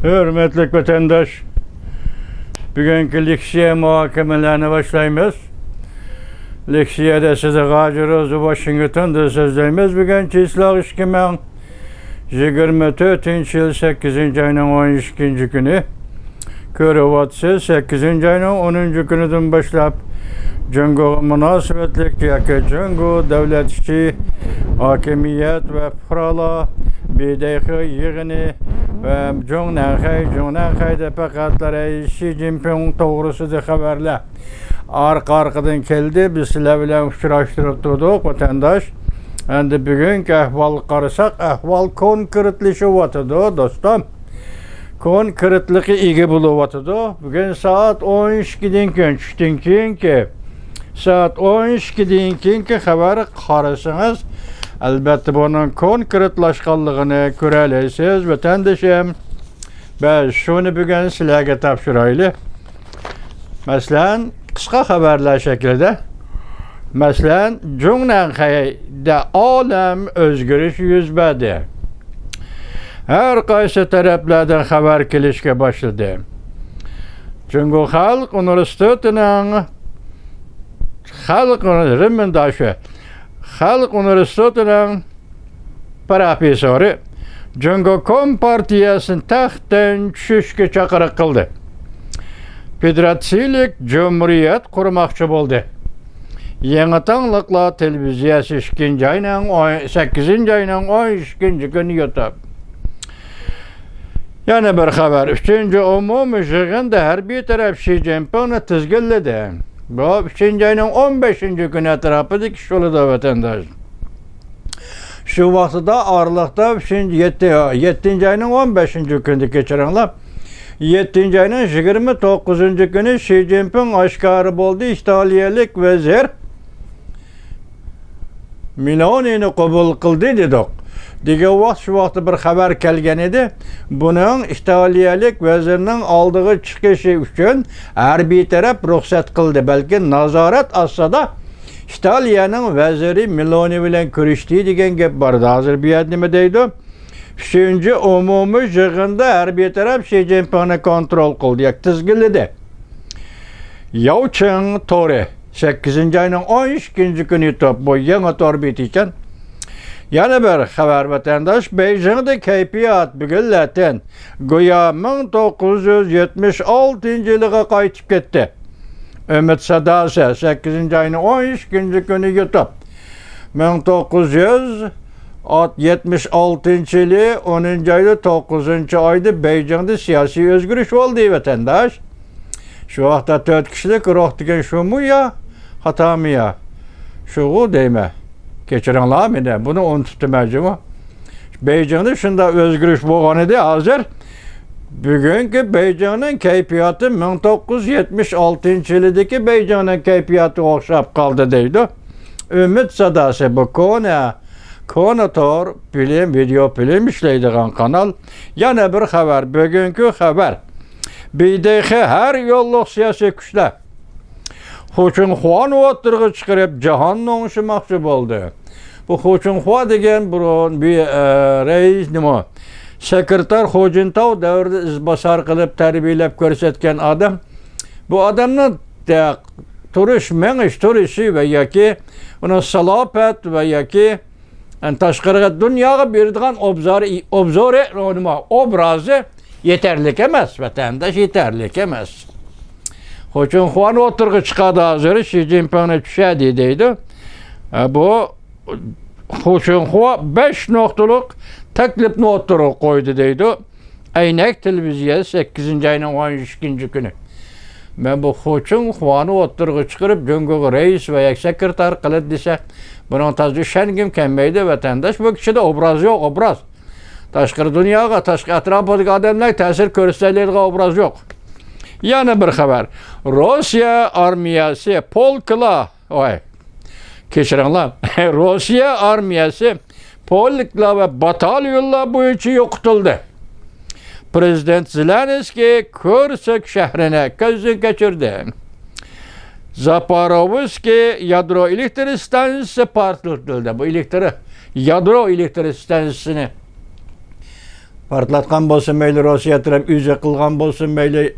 Hürmetli vatandaş, bugünkü Liksiye muhakemelerini başlayımız. Liksiye'de size Gacırız, Washington'da sözleyimiz. Bugünkü İslah 2024 yıl 8. ayının 12. günü. Körüvatsı 8. ayının 10. günüdün başlayıp Cungo münasebetlik yaki Cungo devletçi hakimiyet ve fırala bideyhi yığını ve Cungnakay'da pakatları Xi Jinping doğrusu da haberle arkadan geldi. Biz sizlerle uçuraştırıp durduk vatandaş. Endi bugünkü ahval qarasak, ahval konkretleşiyotydy dostum. Konkretligi igi buluyotydy. Bugün saat 12'den düştün keyinki saat 12'den keyinki haberi qarasanız elbette bunun konkretlaşkanlığını göreleysiz vatandaşım. Ben şunu bugün sizlerge tapşıraylı. Mesela kısa haberler şeklinde. Mesela Cungnakay'da alem özgürlüş yüz verdi. Her kaysi taraflardan haber gelişke başladı. Çünkü Halk Üniversitesi'nin Halk Üniversitesi'nin profesörü Cungo Kompartiyası'nın tahttan düşüşke çakırık kıldı. Federatsiyelik Cumhuriyet kurmakçı oldu. Yeni tanlıkla televiziyası 2. ayının 8. ayının 12. günü YouTube. Yani bir haber. 3. umum yığında her bir taraf Xi Jinping'i tizgilledi. Bu 3. ayının 15. günü etrafıdır ki şöyle da vatandaş. Şu vaxtıda Aralık'ta 7. ayının 15. günü geçirenler. 7. ayının 29. günü Xi Jinping aşkarı oldu. İhtaliyelik vezir Miloni'ni kabul kıldı dedik. Dige vaxt şu vaxtı bir haber gelgen idi. Bunun İhtaliyelik vezirinin aldığı çıkışı üçün her bir taraf ruhsat kıldı. Belki nazaret atsa da İhtaliye'nin veziri Miloni bilen görüştüğü degen gep vardı. Hazır bir yerdime deydi. Üçüncü umumi yığında her bir taraf Xi Jinping'i kontrol kıldı. Tizgiledi. Yavçın Tori 8. ayının 12. günü bu yeni tor bitikken. Yani bir haber vatandaş Beijing'de keyfiyat bugünlerden güya 1976. yılıga kayıtıp gitti. Ümit Sadası 8. ayının 12. günü YouTube. 1976. yılı 10. ayda 9. ayda Beijing'de siyasi özgürlük oldu vatandaş. Şu vaxtda 4 kişilik ruh degen şu mu ya? Hata mı ya? Şu deyme. Geçirenler mi de? Bunu unutmayacağım. Beijing'de şunda özgürlük boğan idi hazır. Bugünkü Beijing'in keyfiyatı 1976. yıldaki Beijing'in keyfiyatı okşap kaldı deydi. Ümit Sadası bu konutor film, video film işleydiğin kanal. Yana bir haber, bugünkü haber. Bideyhi her yolluk siyasi güçler. Huçunhua oturğu çıkarıp cihan nonuşu mahcup oldu. Bu Huçunhua degen bir reis nima? Sekreter Hojintav devrde izbasar kılıp terbiyelep görsetken adam. Bu adamın turişi ve yaki onun salapet ve yaki taşkırıga dünyaya birdiğin obrazı yeterlik emez vatandaş, yeterlik emez. Huçunhua'nın oturğu çıkadı hazırı Xi Jinping'e düşedi deydi. Bu Huçunhua 5 noktalık teklifini oturup koydu deydi. Aynek televizyası 8. ayının 12. günü. Ben bu Huçunhua'nın oturğu çıkarıp Cungo reis veya sekreter kılıp dese bunun tazı şengim kemmeydi vatandaş. Bu kişide obraz yok, obraz. Taşkır dünyaya, taşkır etrafındaki adamlar tesir gösterlerine obraz yok. Yani bir haber. Rusya armiyası polkla, Rusya armiyası polkla ve batalyonla bu içi yokutuldu. Prezident Zelenski Kursk şehrine gözden geçirdi. Zaporovski yadro elektrik stansiyası patlatıldı. Bu yadro elektrik stansiyasını Partlatkan bolsun meyli Rusya taraf üze kılgan bolsun meyli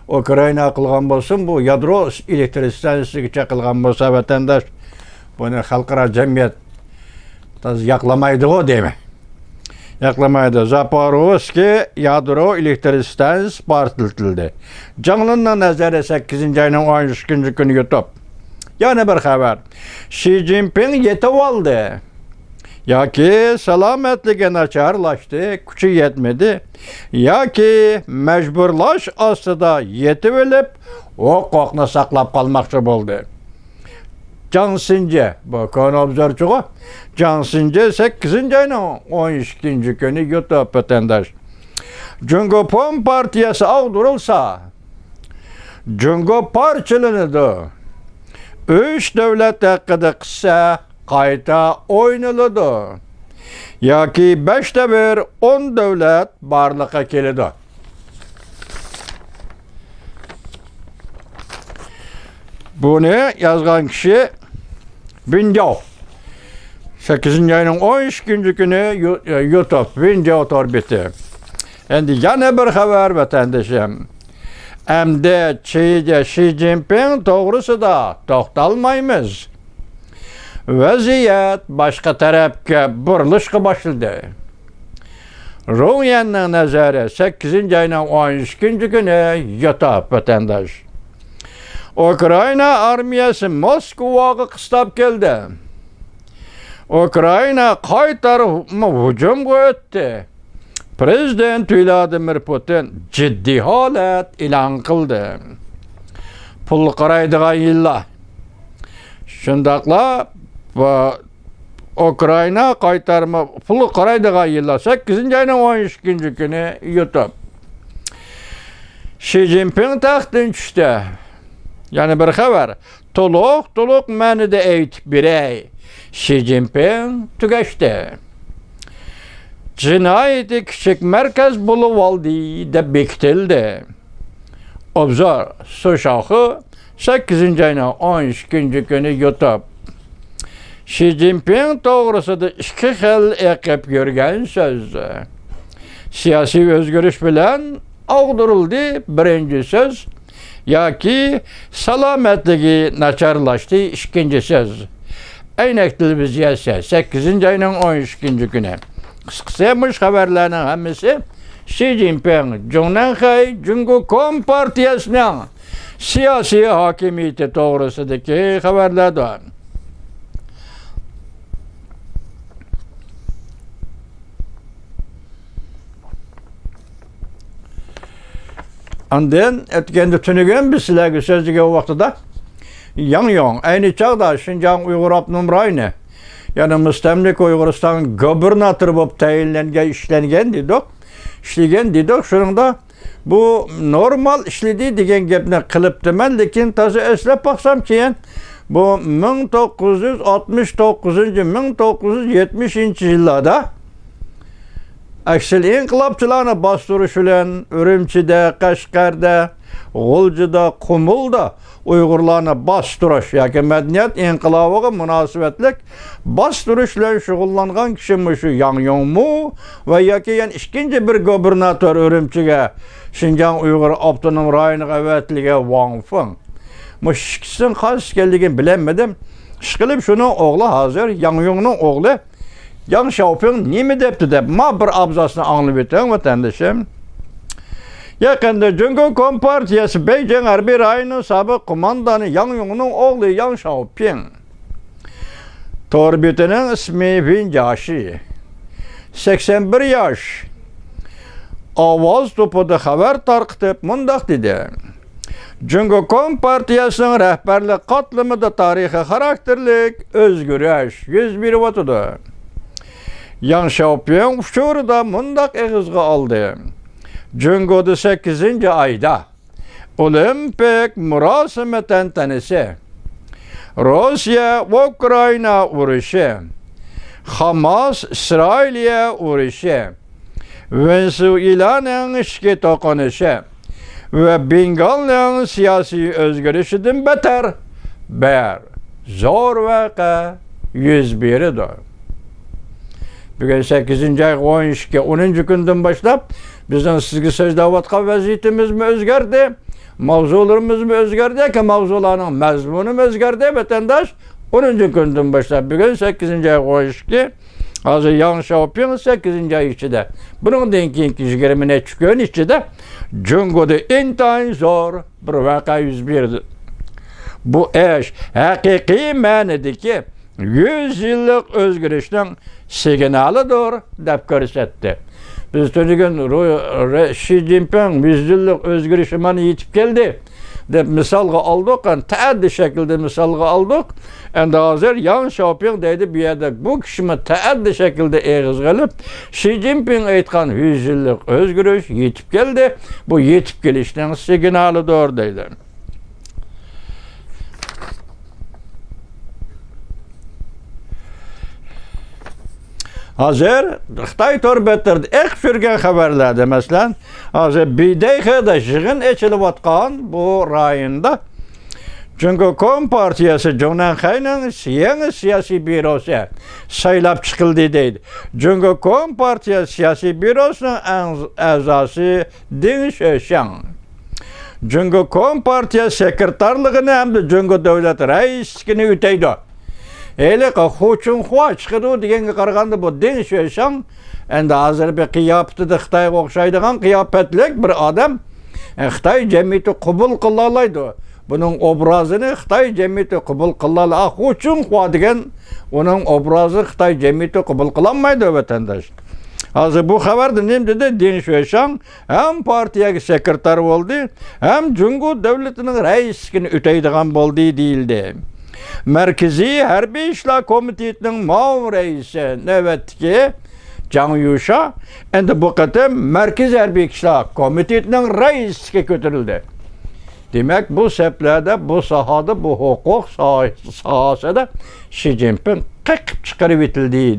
Ukrayna kılgan bolsun bu yadro elektrik stansiyası çakılgan bolsa vatandaş bunu halkara cemiyet yaklamaydı o değil mi? Yaklamaydı. Zaporozhye yadro elektrik stansiyası partlatildi. Canlından nazarı 8. ayının 13. günü YouTube. Yani bir haber. Xi Jinping yetip aldı. Ya ki selametliğe naçarlaştı, gücü yetmedi. Ya ki mecburlaş aslında yetip ölüp o kokunu saklap kalmakçı oldu. Can Since, bu konu observçuğu, Can Since 8. ayının 12. günü YouTube vatandaş. Cumhurpom Partiyası ağdırılsa, Cumhur parçalanıdı. 3 devlet hakkında kısa qayta oynaladı. Ya ki 5'te 1 10 devlet barlığa keledi. Bunu yazgan kişi Binjao. 8. ayının 13. günü YouTube Binjao orbiti. Endi yana bir haber vatandaşım. Emde Xi Jinping doğrusu da toxtalmaymiz. Vaziyet başka tarafga burilishga başladı. Ruyanın nazarı 8. ayının 13. günü YouTube vatandaş. Ukrayna armiyası Moskvaga qistab keldi. Ukrayna qay tarafga hücum etdi. Prezident Vladimir Putin ciddi holat e'lon qildi. Pul qaraydigan yillar. Shundaqla Ukrayna qaytarma pul qaraydigan yillar 8. ayının 13. günü YouTube. Xi Jinping taxtdan tushdi. Yani bir haber. To'liq ma'noda aytib beray. Xi Jinping tugaşdi. Cinayeti küçük merkez buluvaldı de bekitildi. Obzor Soşahı 8. ayının 13. günü YouTube. Xi Jinping doğrusu da iki xil ekip görgen söz. Siyasi özgürlüş bilen ağdırıldı birinci söz. Ya ki salametliği naçarlaştı ikinci söz. Aynek televiziyası 8. ayının 13. günü. Kısaymış haberlerinin hemisi Xi Jinping, Cumhurbaşkanı Cumhurkom Partiyası'nın siyasi hakimiyeti doğrusundaki haberlerden. Ondan etkende tünügen biz sizlerge sözlüge o vaxtıda Yangyong, aynı çağda Şinjan Uygur Abnum Rayni yani müstemlik Uyguristan gubernatörü bolup tayinlengen işlengen dedik. İşlegen dedik. Şununda bu normal işledi degen gepni qilibdi men, lekin tazi eslep baksam keyin bu 1969 1970 yıllarda Aksil inqilabçılarını bastırış bilen Ürümçi'de, Qashqar'da, G'ulji'da, Qumul'da Uygurlarını bastırış, yoki medeniyet inqilobiga münasebetlik bastırış bilen şug'ullangan kişi şu Yangyong mu ve yoki ikinci bir gubernatör Ürümçi'ge Şinjan Uygur Abdunum rayoniga evetlige Wang Feng. Muş ikisinin qaysi ekanligini bilemedim. Ishqilib şunun oğlu hazır, Yangyong'un oğlu Yang Xiaoping nime depti deb ma bir abzasını anlayıp ötüyorum vatandaşım. Yakında Cumhurkom Partiyası Beijing Harbiy rayonunun sabık kumandanı Yangyong'un oğlu Yang Xiaoping. Torbitinin ismi Bin Jiaxi. 81 yaş. Avaz topuda haber tarqıtıp mundaq dedi. Cumhurkom Partiyasının rehberlik katlimida tarihi karakterlik özgürüş yüz berip oturdu. Yang Xiaoping uçurda mundaq eğizga aldı. Cumhurda 8. ayda olimpik murosima tantanasi, Rusya Ukrayna urushi, Hamas İsrailya urushi, Venezuela'nın ishga to'qinishi ve Bengalning siyasi o'zgarishidan beter bir zo'r voqea yuz berdi. Bugün 8. ay 12, 10. günden başlap bizden sizge sözdavatqa vaziyetimiz mi özgerdi? Mavzularımız mı özgerdi ki mavzularının mezmunu mu özgerdi vatandaş? 10. günden başlap bugün 8. ay 12 hazır yanlış yapıyorsun 8. ay içinde. Bunun denki kişilerimine çıkıyor içinde. Cungo'da intihar zor bir vaka 101'di. Bu eş hakiki manadaki 100 yıllık özgürlükten signalıdır dep görsetti. Biz tönügen Xi Jinping 100 yıllık özgürlükten yetip geldi dep misalga aldık, taaddi şekilde misalga aldık. Endi hazır Yang Xiaoping deydi bir yerde bu kişime taaddi şekilde eğiz gelip Xi Jinping aytkan 100 yıllık özgürlük yetip geldi. Bu yetip gelişten signalıdır deydi. Hazır Xitay torbettirdi. Ek sürgen haberlerde mesela hazır Bideyxe'de jığın eçilip atkan bu rayında. Çünkü Kom Partiyası Jonanxay'nın yeni siyasi bürosu saylap çıkıldı deydi. Çünkü Kom Partiyası siyasi bürosunun azası Ding Xuexiang. Çünkü Kom Partiyası sekreterliğini hem de Çünkü devlet reisliğini üteydi. Öyle ki Hu Chunhua çıkıdı degenge qaraganda bu Ding Xuexiang endi hazır bir kıyafeti de Xitayga okşaydigan kıyafetlik bir adam Xitay cemiyeti qabul qila oladi. Bunun obrazını Xitay cemiyeti qabul qila oladi. Hu Chunhua degan onun obrazı Xitay cemiyeti qabul qilinmaydi vatandaş. Hazır bu xabarda nem dedi Ding Xuexiang hem partiyaga sekreter oldu hem Cungo devletinin reisligini üteydigan boldu deyildi. Merkezi Harbiy İşler Komitetining muavin reisi navbatdagi Zhang Yusha endi bu qatam Merkezi Harbiy İşler Komitetining reisligiga ko'tarildi. Demak bu seplarda bu sahada bu hukuk sahasida Xi Jinping qiqib chiqarib etildi.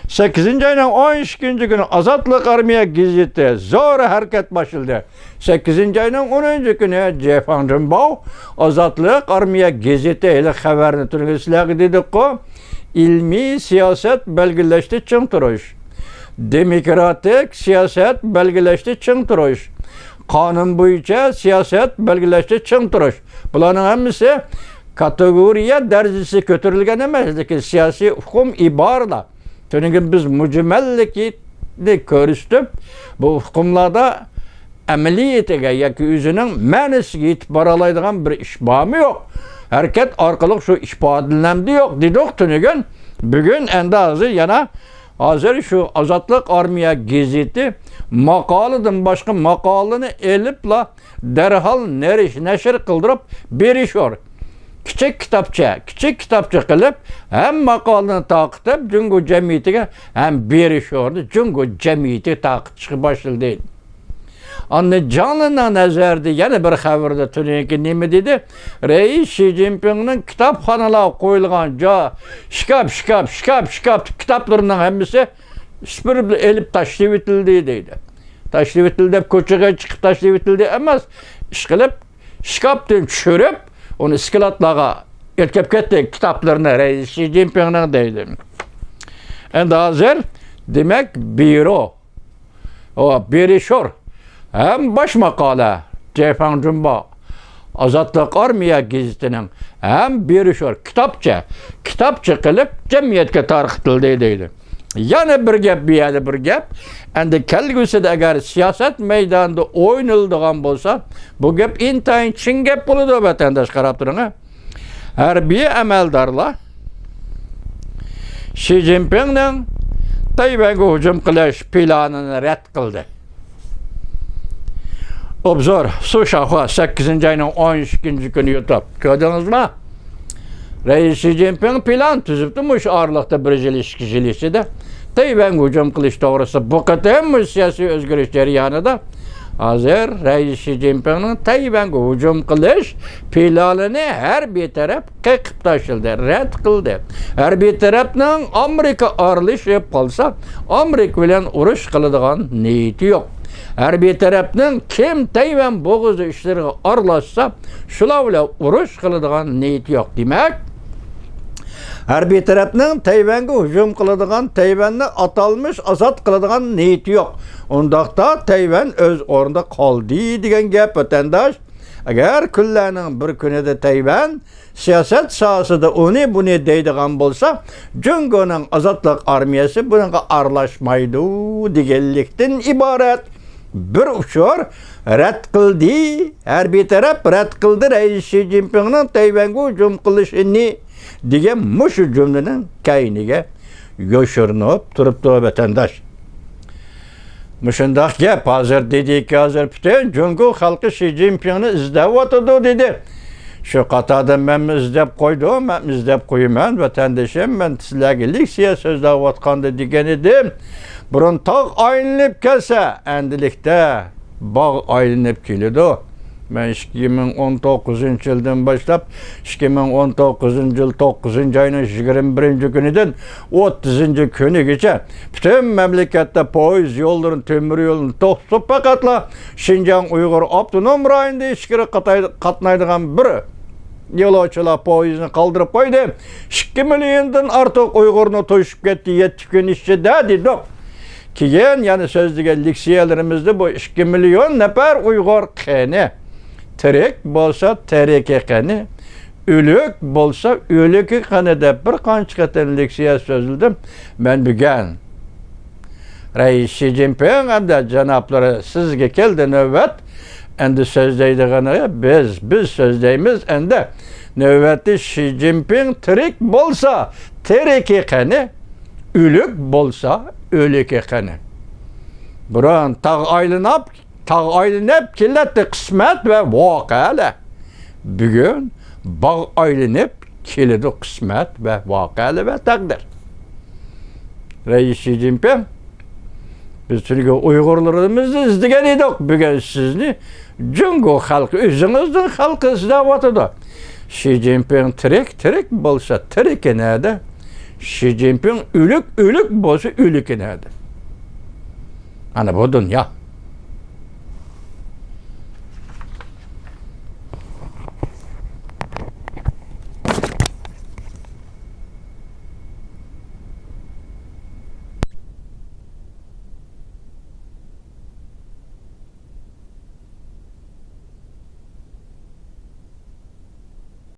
8. ayının 12. günü Azatlık Armiya gazeti zor hareket başladı. 8. ayının 10. günü Jefang Jinbao Azatlık Armiya gazeti ile haberini türgüsüyle dedik ki ilmi siyaset belgeleşti çın turuş. Demokratik siyaset belgeleşti çın turuş. Kanun boyunca siyaset belgeleşti çın turuş. Bunların hepsi kategoriya derecesi götürülgen emas, siyasi hukum ibarla. Çünkü biz mücmellikini görüştük. Bu hukumlarda ameliyetiga yoki özünün ma'nisiga yetib boralaydigan bir ish bormi yo'q. Hareket orqali shu ifodalanadi yo'q dedik tunugun. Bugun endi hozir yana hozir shu Ozodlik Armiya gazeti maqoladan boshqa maqolani elibla darhol nashr qildirib berishor. Küçük kitapça qilib hem maqolani taqitib Cungo jamiyatiga hem berishordi. Cungo jamiyati taqib chiqib boshladi. Anne canına nazarda yana bir xabarda tuniki nima dedi? Reis Xi Jinpingning kitapxonalarga qo'yilgan shkaf kitaplarning hammasi süpürüp elib tashlab etildi deydi. Tashlab etildi deb ko'chaga chiqib tashlab etildi emas, ish qilib shkafdan tushirib onu iskilatlarga erkep ketdi kitaplarını Reis Xi Jinping'nin deydi. Endi hozir demek büro o berishor hem baş makale Jefang Jinbao Azatlık Armiya gazetinin hem berishor kitapça qilib jamiyatga tarqatildi deydi. Yana bir gap bir gap. Endi kelgusida agar siyosat maydonida o'ynaladigan bo'lsa, bu gap intayin chin gap bo'ladi vatandosh qarab turing. Harbiy amaldorlar Xi Jinpingning Tayvanga hujum qilish planini rad qildi. Obzor Sushahua 8. ayının 12. günü YouTube. Gördünüzmü? Reis Xi Jinping plan tuzibdi mush orliqda bir yil ishkishilishida Tayvan hujum qilish to'g'risi bu qatam siyosiy o'zgarish jarayonida hozir Reis Xi Jinpingning Tayvanga hujum qilish planini harbiy taraf qiqib tashladi, rad qildi. Harbiy tarafning Amerika aralashib qolsa, Amerika bilan urush qiladigan niyati yo'q. Harbiy tarafning kim Tayvan bo'g'izi ishlariga aralashsa, shular bilan urush qiladigan niyati yo'q. Demak, Her bir tarafның Tayvan'a hücum kılıdığan, Tayvan'ı atalmış, azat kılıdığan niyeti yok. Ondaqda Tayvan öz orunda kaldı degan gap vatandaş. Agar kunlarning bir kunida Tayvan siyaset sahasida onu bunu deydigan bolsa, Jungoning azatlık armiyasi bunga aralashmaydi deganlikdan iborat. Bir uçur rad qildi, her bir taraf rad qildi Reis Xi Jinpingning Tayvan'a hücum qilishini degan mushu cümlenin kayniga yo'shirinib turibdi vatandaş. Muşundaq gap hazır dedik ki hazır bütün Jungo halkı Xi Jinpingni izleyotidi dedi. Şu qatada ben izlep koydum, ben izlep koyuman vatandaşım, ben sizlerge leksiya sözleyotgandı degan edim. Burun tağ aylanıp kelse, endilikte bağ aylanıp keledi. Ben 2019 yıldan başlap 2019 yıl 9. ayının 21. günüden 30. günü geçe bütün memlekette poyuz yolların, tömür yolun toksub pakatla Şinjan Uygur Abdunum rayında işkiri katnaydıgan bir yo'lovchilar poyizini kaldırıp koydu. 2 milyondan artık Uygur'unu toşup gitti 7 gün içinde dedik. Keyin yani sözlüge leksiyelerimizde bu 2 milyon nefer Uygur kene. Tirik bolsa tirik qani, ölük bolsa ölük qani deb bir qancha qator leksiya sözüldüm. Ben bugun Reis Xi Jinping hamda janoblari sizga keldi navbat. Endi so'zlaydigani biz so'zlaymiz. Endi navbatda Xi Jinping tirik bolsa tirik qani, ölük bolsa ölük qani. Buran tağ aylanıp keladi qismat ve voqealar. Bugun bağ aylanıp keladi qismat ve voqealar ve taqdir. Reis Xi Jinping biz Türkiye Uygurlarımızı izlegan edik. Bugun sizni Jungo halkı, o'zingizning halkı izleyotidi. Xi Jinping tirik bolsa tirik nada. Xi Jinping ölük bolsa ölük nada. Ana bu dünya.